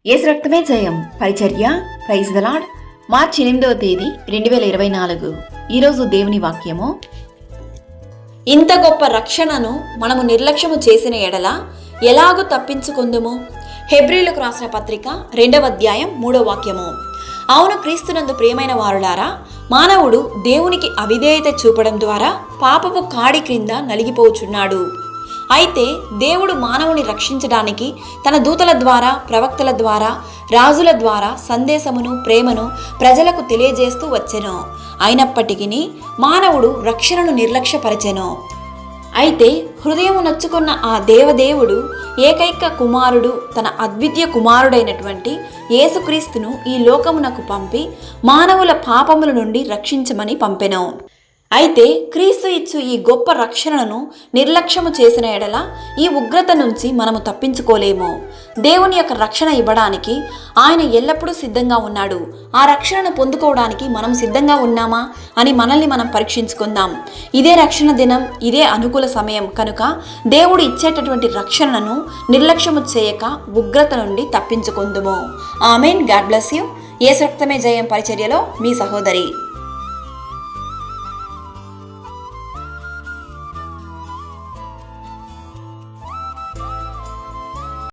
యేసు రక్తమే జయం పరిచర్య ప్రైజ్ ద లార్డ్. మార్చి 8వ తేదీ 2024. ఈరోజు దేవుని వాక్యము. ఇంత గొప్ప రక్షణను మనము నిర్లక్ష్యము చేసిన ఎడల ఎలాగూ తప్పించుకుందుము? హెబ్రీలకు రాసిన పత్రిక 2వ అధ్యాయం 3వ వాక్యము. అవును, క్రీస్తునందు ప్రియమైన వారులారా, మానవుడు దేవునికి అవిధేయత చూపడం ద్వారా పాపపు కాడి క్రింద నలిగిపోచున్నాడు. అయితే దేవుడు మానవుని రక్షించడానికి తన దూతల ద్వారా, ప్రవక్తల ద్వారా, రాజుల ద్వారా సందేశమును, ప్రేమను ప్రజలకు తెలియజేస్తూ వచ్చెను. అయినప్పటికీ మానవుడు రక్షణను నిర్లక్ష్యపరచెను. అయితే హృదయము నచ్చుకున్న ఆ దేవదేవుడు ఏకైక కుమారుడు, తన అద్వితీయ కుమారుడైనటువంటి యేసుక్రీస్తును ఈ లోకమునకు పంపి మానవుల పాపముల నుండి రక్షించమని పంపెను. అయితే క్రీస్తు ఇచ్చు ఈ గొప్ప రక్షణను నిర్లక్ష్యము చేసిన ఎడల ఈ ఉగ్రత నుంచి మనము తప్పించుకోలేము. దేవుని యొక్క రక్షణ ఇవ్వడానికి ఆయన ఎల్లప్పుడూ సిద్ధంగా ఉన్నాడు. ఆ రక్షణను పొందుకోవడానికి మనం సిద్ధంగా ఉన్నామా అని మనల్ని మనం పరీక్షించుకుందాం. ఇదే రక్షణ దినం, ఇదే అనుకూల సమయం కనుక దేవుడు ఇచ్చేటటువంటి రక్షణను నిర్లక్ష్యము చేయక ఉగ్రత నుండి తప్పించుకుందుము. ఆమేన్. God bless you. యేసు రక్తమే జయం పరిచర్యలో మీ సహోదరి.